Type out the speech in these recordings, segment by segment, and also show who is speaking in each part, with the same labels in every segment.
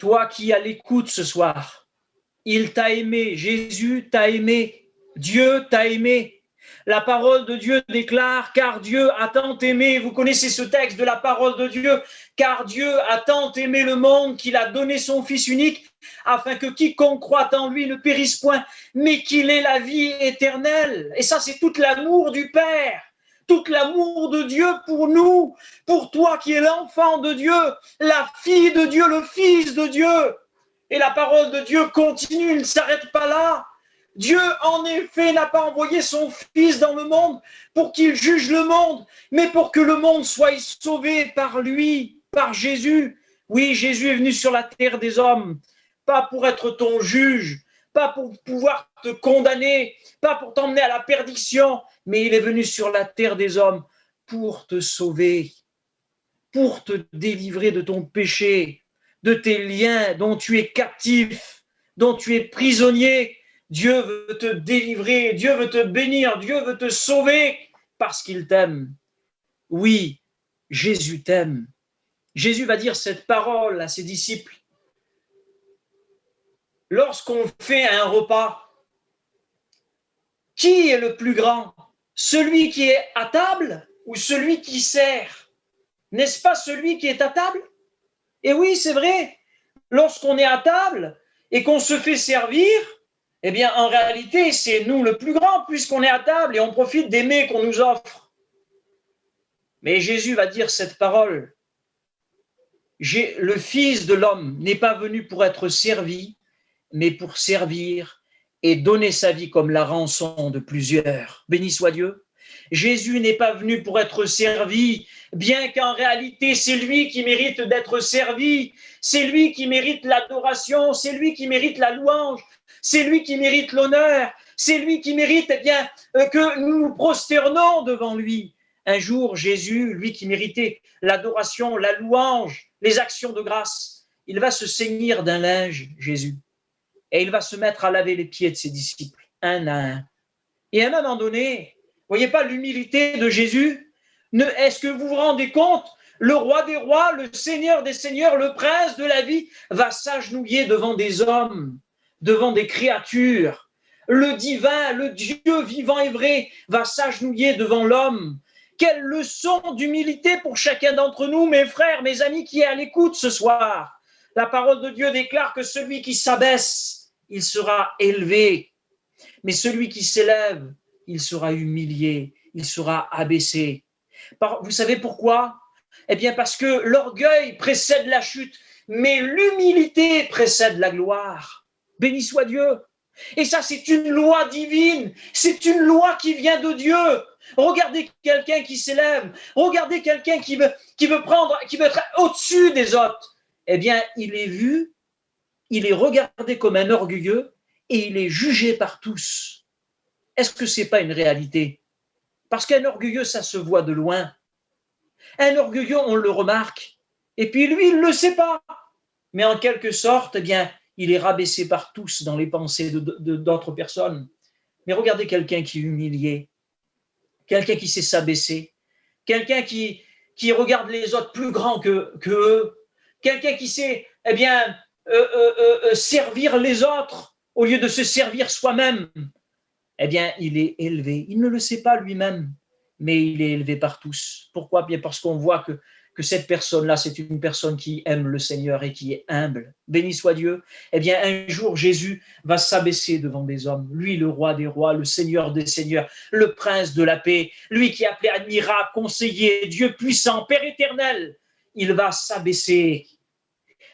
Speaker 1: toi qui es à l'écoute ce soir, il t'a aimé, Jésus t'a aimé, Dieu t'a aimé. La parole de Dieu déclare, car Dieu a tant aimé, vous connaissez ce texte de la parole de Dieu, car Dieu a tant aimé le monde qu'il a donné son Fils unique, afin que quiconque croit en lui ne périsse point, mais qu'il ait la vie éternelle. Et ça, c'est tout l'amour du Père, tout l'amour de Dieu pour nous, pour toi qui es l'enfant de Dieu, la fille de Dieu, le Fils de Dieu. Et la parole de Dieu continue, il ne s'arrête pas là. Dieu, en effet, n'a pas envoyé son Fils dans le monde pour qu'il juge le monde, mais pour que le monde soit sauvé par lui, par Jésus. Oui, Jésus est venu sur la terre des hommes, pas pour être ton juge, pas pour pouvoir te condamner, pas pour t'emmener à la perdition, mais il est venu sur la terre des hommes pour te sauver, pour te délivrer de ton péché, de tes liens dont tu es captif, dont tu es prisonnier. Dieu veut te délivrer, Dieu veut te bénir, Dieu veut te sauver parce qu'il t'aime. Oui, Jésus t'aime. Jésus va dire cette parole à ses disciples. Lorsqu'on fait un repas, qui est le plus grand? Celui qui est à table ou celui qui sert? N'est-ce pas celui qui est à table? Et oui, c'est vrai. Lorsqu'on est à table et qu'on se fait servir, eh bien, en réalité, c'est nous le plus grand puisqu'on est à table et on profite des mets qu'on nous offre. Mais Jésus va dire cette parole. Le Fils de l'homme n'est pas venu pour être servi, mais pour servir et donner sa vie comme la rançon de plusieurs. Béni soit Dieu. Jésus n'est pas venu pour être servi, bien qu'en réalité, c'est lui qui mérite d'être servi, c'est lui qui mérite l'adoration, c'est lui qui mérite la louange, c'est lui qui mérite l'honneur, c'est lui qui mérite que nous nous prosternons devant lui. Un jour, Jésus, lui qui méritait l'adoration, la louange, les actions de grâce, il va se ceigner d'un linge, Jésus, et il va se mettre à laver les pieds de ses disciples, un à un. Et à un moment donné, voyez pas l'humilité de Jésus? Est-ce que vous vous rendez compte? Le roi des rois, le seigneur des seigneurs, le prince de la vie va s'agenouiller devant des hommes, devant des créatures. Le divin, le Dieu vivant et vrai va s'agenouiller devant l'homme. Quelle leçon d'humilité pour chacun d'entre nous, mes frères, mes amis qui est à l'écoute ce soir. La parole de Dieu déclare que celui qui s'abaisse, il sera élevé. Mais celui qui s'élève, il sera humilié, il sera abaissé. Vous savez pourquoi? Eh bien parce que l'orgueil précède la chute, mais l'humilité précède la gloire. Béni soit Dieu. Et ça, c'est une loi divine, c'est une loi qui vient de Dieu. Regardez quelqu'un qui s'élève, regardez quelqu'un qui veut être au-dessus des autres. Eh bien, il est vu, il est regardé comme un orgueilleux et il est jugé par tous. Est-ce que ce n'est pas une réalité? Parce qu'un orgueilleux, ça se voit de loin. Un orgueilleux, on le remarque. Et puis lui, il ne le sait pas. Mais en quelque sorte, eh bien, il est rabaissé par tous dans les pensées d'autres personnes. Mais regardez quelqu'un qui est humilié, quelqu'un qui sait s'abaisser, quelqu'un qui regarde les autres plus grands que eux, quelqu'un qui sait eh bien, servir les autres au lieu de se servir soi-même. Eh bien, il est élevé. Il ne le sait pas lui-même, mais il est élevé par tous. Pourquoi? Bien parce qu'on voit que cette personne-là, c'est une personne qui aime le Seigneur et qui est humble. Béni soit Dieu. Eh bien, un jour, Jésus va s'abaisser devant des hommes. Lui, le roi des rois, le Seigneur des seigneurs, le prince de la paix, lui qui est appelé admirable, conseiller, Dieu puissant, Père éternel. Il va s'abaisser.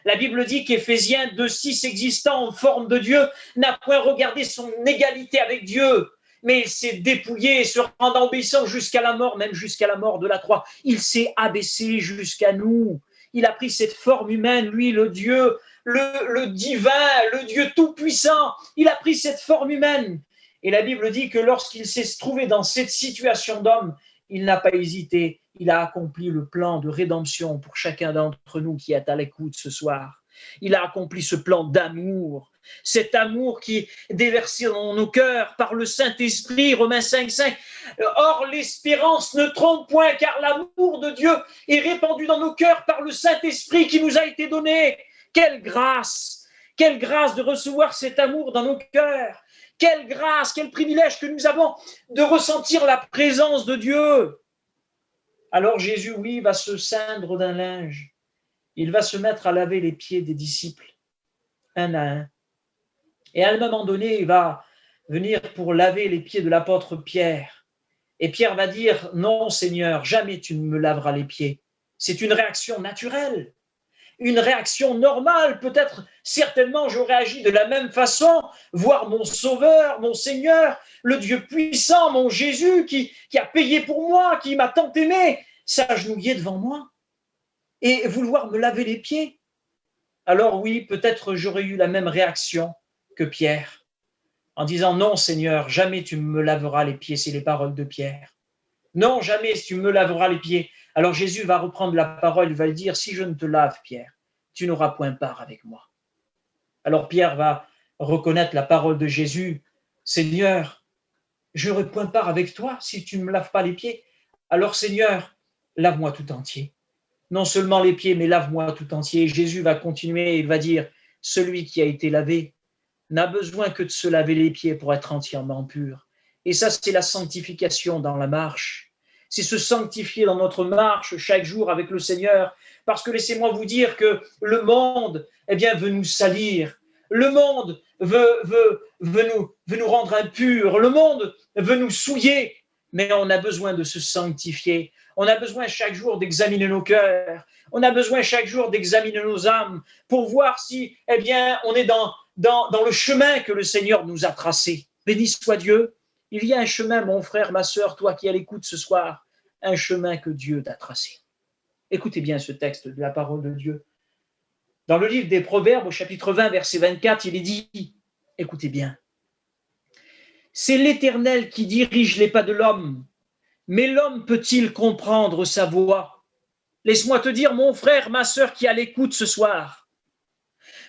Speaker 1: La Bible dit qu'Éphésiens 2,6, existant en forme de Dieu, n'a point regardé son égalité avec Dieu, mais il s'est dépouillé, se rendant obéissant jusqu'à la mort, même jusqu'à la mort de la croix. Il s'est abaissé jusqu'à nous. Il a pris cette forme humaine, lui, le Dieu, le divin, le Dieu tout-puissant. Il a pris cette forme humaine. Et la Bible dit que lorsqu'il s'est trouvé dans cette situation d'homme, il n'a pas hésité. Il a accompli le plan de rédemption pour chacun d'entre nous qui est à l'écoute ce soir. Il a accompli ce plan d'amour, cet amour qui est déversé dans nos cœurs par le Saint-Esprit, Romains 5,5. Or, l'espérance ne trompe point, car l'amour de Dieu est répandu dans nos cœurs par le Saint-Esprit qui nous a été donné. Quelle grâce! Quelle grâce de recevoir cet amour dans nos cœurs! Quelle grâce, quel privilège que nous avons de ressentir la présence de Dieu! Alors Jésus, oui, va se ceindre d'un linge. Il va se mettre à laver les pieds des disciples, un à un. Et à un moment donné, il va venir pour laver les pieds de l'apôtre Pierre. Et Pierre va dire, non Seigneur, jamais tu ne me laveras les pieds. C'est une réaction naturelle, une réaction normale. Peut-être, certainement, j'aurais agi de la même façon, voir mon Sauveur, mon Seigneur, le Dieu puissant, mon Jésus, qui a payé pour moi, qui m'a tant aimé, s'agenouiller devant moi et vouloir me laver les pieds. Alors oui, peut-être j'aurais eu la même réaction que Pierre, en disant, non Seigneur, jamais tu me laveras les pieds. C'est les paroles de Pierre. Non, jamais tu me laveras les pieds. Alors Jésus va reprendre la parole, il va lui dire, si je ne te lave, Pierre, tu n'auras point part avec moi. Alors Pierre va reconnaître la parole de Jésus, Seigneur, je n'aurai point part avec toi si tu ne me laves pas les pieds. Alors Seigneur, lave-moi tout entier. Non seulement les pieds, mais lave-moi tout entier. Et Jésus va continuer, il va dire, celui qui a été lavé n'a besoin que de se laver les pieds pour être entièrement pur. Et ça, c'est la sanctification dans la marche. C'est se sanctifier dans notre marche chaque jour avec le Seigneur. Parce que laissez-moi vous dire que le monde, veut nous salir. Le monde veut nous rendre impurs. Le monde veut nous souiller. Mais on a besoin de se sanctifier. On a besoin chaque jour d'examiner nos cœurs. On a besoin chaque jour d'examiner nos âmes pour voir si, on est dans le chemin que le Seigneur nous a tracé. Béni soit Dieu. Il y a un chemin, mon frère, ma sœur, toi qui es à l'écoute ce soir, un chemin que Dieu t'a tracé. Écoutez bien ce texte de la parole de Dieu. Dans le livre des Proverbes, au chapitre 20, verset 24, il est dit, écoutez bien, c'est l'Éternel qui dirige les pas de l'homme, mais l'homme peut-il comprendre sa voie? Laisse-moi te dire, mon frère, ma sœur qui est à l'écoute ce soir,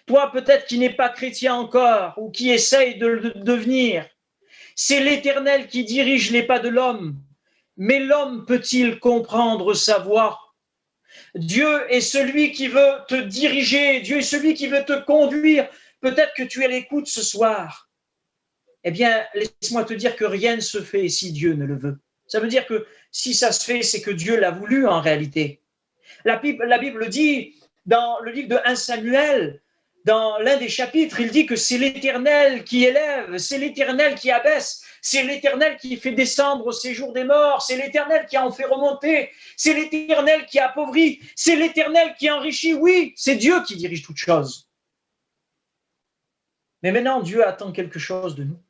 Speaker 1: toi peut-être qui n'es pas chrétien encore ou qui essaye de le devenir, c'est l'Éternel qui dirige les pas de l'homme, mais l'homme peut-il comprendre sa voie? Dieu est celui qui veut te diriger, Dieu est celui qui veut te conduire. Peut-être que tu es à l'écoute ce soir. Laisse-moi te dire que rien ne se fait si Dieu ne le veut. Ça veut dire que si ça se fait, c'est que Dieu l'a voulu en réalité. La Bible dit, dans le livre de 1 Samuel, dans l'un des chapitres, il dit que c'est l'Éternel qui élève, c'est l'Éternel qui abaisse, c'est l'Éternel qui fait descendre au séjour des morts, c'est l'Éternel qui en fait remonter, c'est l'Éternel qui appauvrit, c'est l'Éternel qui enrichit. Oui, c'est Dieu qui dirige toutes choses. Mais maintenant, Dieu attend quelque chose de nous.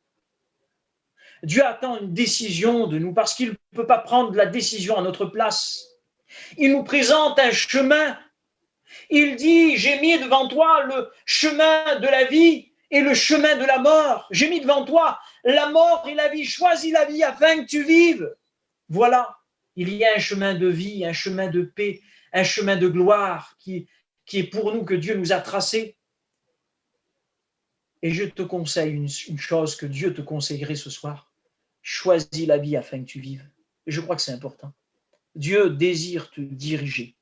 Speaker 1: Dieu attend une décision de nous parce qu'il ne peut pas prendre la décision à notre place. Il nous présente un chemin. Il dit, j'ai mis devant toi le chemin de la vie et le chemin de la mort. J'ai mis devant toi la mort et la vie. Choisis la vie afin que tu vives. Voilà, il y a un chemin de vie, un chemin de paix, un chemin de gloire qui est pour nous, que Dieu nous a tracé. Et je te conseille une chose que Dieu te conseillerait ce soir. Choisis la vie afin que tu vives. Et je crois que c'est important. Dieu désire te diriger.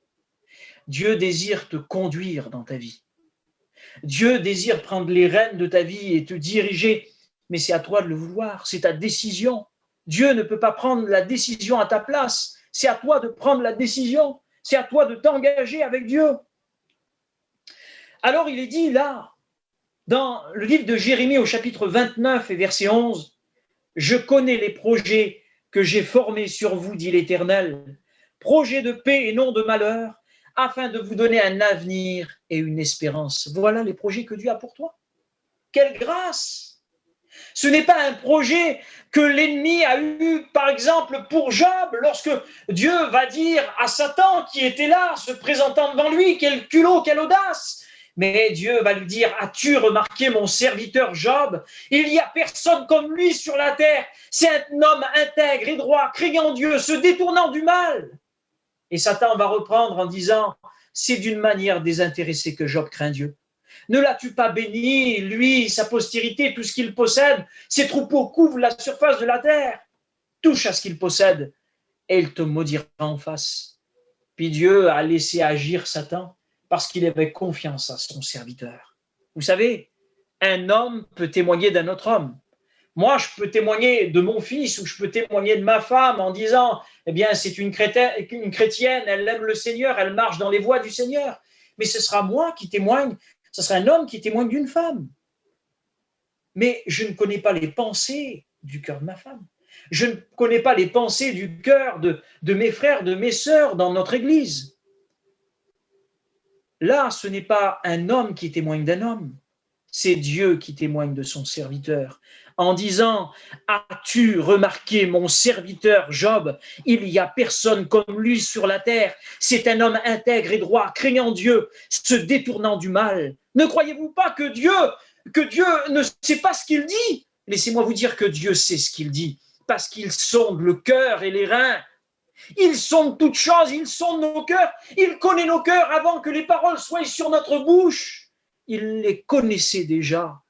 Speaker 1: Dieu désire te conduire dans ta vie. Dieu désire prendre les rênes de ta vie et te diriger, mais c'est à toi de le vouloir, c'est ta décision. Dieu ne peut pas prendre la décision à ta place, c'est à toi de prendre la décision, c'est à toi de t'engager avec Dieu. Alors il est dit là, dans le livre de Jérémie au chapitre 29 et verset 11, « Je connais les projets que j'ai formés sur vous, dit l'Éternel, projets de paix et non de malheur, afin de vous donner un avenir et une espérance. » Voilà les projets que Dieu a pour toi. Quelle grâce! Ce n'est pas un projet que l'ennemi a eu, par exemple, pour Job, lorsque Dieu va dire à Satan qui était là, se présentant devant lui, quel culot, quelle audace! Mais Dieu va lui dire, as-tu remarqué mon serviteur Job? Il n'y a personne comme lui sur la terre. C'est un homme intègre et droit, craignant Dieu, se détournant du mal. Et Satan va reprendre en disant, c'est d'une manière désintéressée que Job craint Dieu. Ne l'as-tu pas béni, lui, sa postérité, tout ce qu'il possède? Ses troupeaux couvrent la surface de la terre. Touche à ce qu'il possède et il te maudira en face. Puis Dieu a laissé agir Satan. parce qu'il avait confiance à son serviteur. Vous savez, un homme peut témoigner d'un autre homme. Moi, je peux témoigner de mon fils ou je peux témoigner de ma femme en disant, eh bien, c'est une chrétienne, elle aime le Seigneur, elle marche dans les voies du Seigneur. Mais ce sera moi qui témoigne, ce sera un homme qui témoigne d'une femme. Mais je ne connais pas les pensées du cœur de ma femme. Je ne connais pas les pensées du cœur de mes frères, de mes sœurs dans notre Église. Là, ce n'est pas un homme qui témoigne d'un homme, c'est Dieu qui témoigne de son serviteur en disant « As-tu remarqué mon serviteur Job? Il n'y a personne comme lui sur la terre. C'est un homme intègre et droit, craignant Dieu, se détournant du mal. Ne croyez-vous pas que Dieu ne sait pas ce qu'il dit? Laissez-moi vous dire que Dieu sait ce qu'il dit, parce qu'il sonde le cœur et les reins. Il sonde toutes choses, il sonde nos cœurs, il connaît nos cœurs avant que les paroles soient sur notre bouche. Il les connaissait déjà.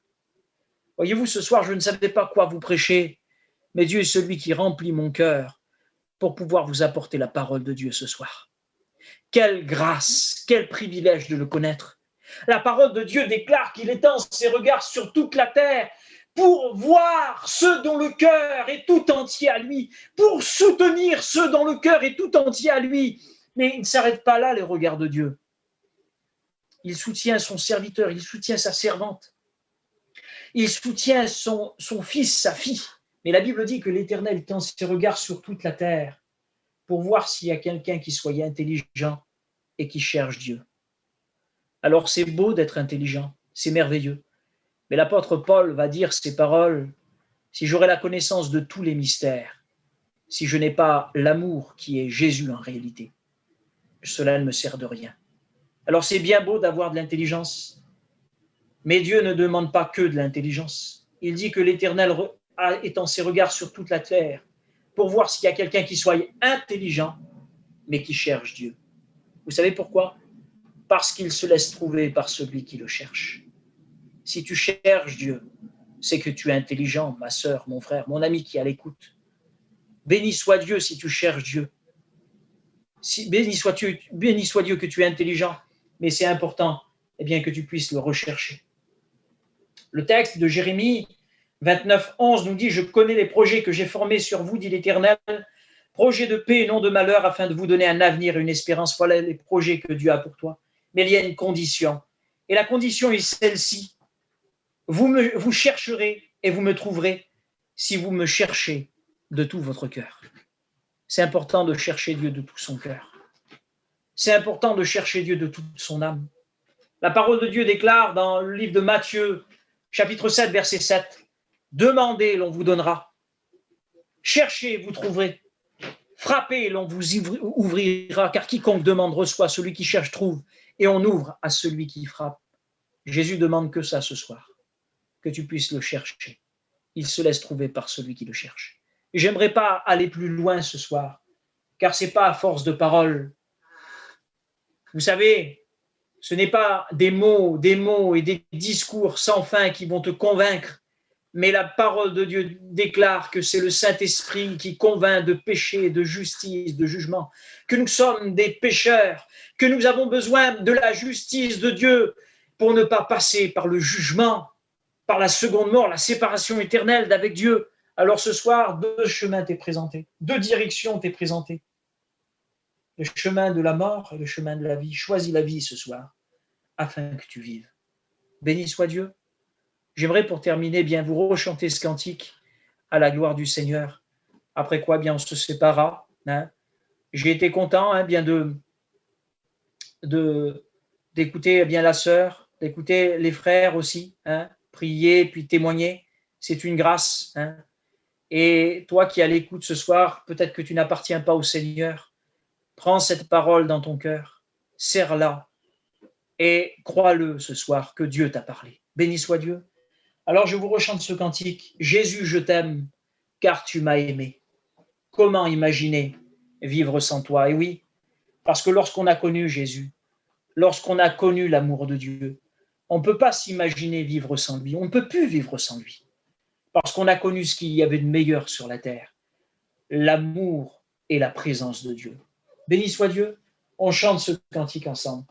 Speaker 1: Voyez-vous, ce soir, je ne savais pas quoi vous prêcher, mais Dieu est celui qui remplit mon cœur pour pouvoir vous apporter la parole de Dieu ce soir. Quelle grâce, quel privilège de le connaître. La parole de Dieu déclare qu'il étend ses regards sur toute la terre pour voir ceux dont le cœur est tout entier à lui, pour soutenir ceux dont le cœur est tout entier à lui. Mais il ne s'arrête pas là, les regards de Dieu. Il soutient son serviteur, il soutient sa servante. Il soutient son fils, sa fille. Mais la Bible dit que l'Éternel tend ses regards sur toute la terre pour voir s'il y a quelqu'un qui soit intelligent et qui cherche Dieu. Alors c'est beau d'être intelligent, c'est merveilleux. Mais l'apôtre Paul va dire ces paroles, si j'aurais la connaissance de tous les mystères, si je n'ai pas l'amour qui est Jésus en réalité, cela ne me sert de rien. Alors c'est bien beau d'avoir de l'intelligence, mais Dieu ne demande pas que de l'intelligence. Il dit que l'Éternel étend ses regards sur toute la terre pour voir s'il y a quelqu'un qui soit intelligent, mais qui cherche Dieu. Vous savez pourquoi? Parce qu'il se laisse trouver par celui qui le cherche. Si tu cherches Dieu, c'est que tu es intelligent, ma sœur, mon frère, mon ami qui est à l'écoute. Béni soit Dieu si tu cherches Dieu. Béni soit Dieu que tu es intelligent, mais c'est important bien, que tu puisses le rechercher. Le texte de Jérémie 29, 11 nous dit « Je connais les projets que j'ai formés sur vous, dit l'Éternel, projets de paix et non de malheur, afin de vous donner un avenir et une espérance. Voilà les projets que Dieu a pour toi. » Mais il y a une condition. Et la condition est celle-ci. Vous chercherez et vous me trouverez si vous me cherchez de tout votre cœur. C'est important de chercher Dieu de tout son cœur. C'est important de chercher Dieu de toute son âme. La parole de Dieu déclare dans le livre de Matthieu, chapitre 7, verset 7, « Demandez, l'on vous donnera. Cherchez, vous trouverez. Frappez, l'on vous ouvrira, car quiconque demande reçoit, celui qui cherche trouve, et on ouvre à celui qui frappe. » Jésus demande que ça ce soir, que tu puisses le chercher. Il se laisse trouver par celui qui le cherche. Et j'aimerais pas aller plus loin ce soir, car c'est pas à force de paroles. Vous savez, ce n'est pas des mots et des discours sans fin qui vont te convaincre, mais la parole de Dieu déclare que c'est le Saint-Esprit qui convainc de péché, de justice, de jugement, que nous sommes des pécheurs, que nous avons besoin de la justice de Dieu pour ne pas passer par le jugement, par la seconde mort, la séparation éternelle d'avec Dieu. Alors ce soir, deux chemins t'est présenté, deux directions t'est présentées. Le chemin de la mort et le chemin de la vie. Choisis la vie ce soir, afin que tu vives. Béni soit Dieu. J'aimerais pour terminer bien vous rechanter ce cantique à la gloire du Seigneur. Après quoi, bien on se séparera. J'ai été content bien d'écouter bien la sœur, d'écouter les frères aussi, prier puis témoigner. C'est une grâce. Et toi qui es à l'écoute ce soir, peut-être que tu n'appartiens pas au Seigneur. Prends cette parole dans ton cœur, serre-la et crois-le ce soir que Dieu t'a parlé. Béni soit Dieu. Alors je vous rechante ce cantique. Jésus, je t'aime, car tu m'as aimé. Comment imaginer vivre sans toi? Et oui, parce que lorsqu'on a connu Jésus, lorsqu'on a connu l'amour de Dieu, on ne peut pas s'imaginer vivre sans lui. On ne peut plus vivre sans lui. Parce qu'on a connu ce qu'il y avait de meilleur sur la terre, l'amour et la présence de Dieu. Béni soit Dieu, on chante ce cantique ensemble.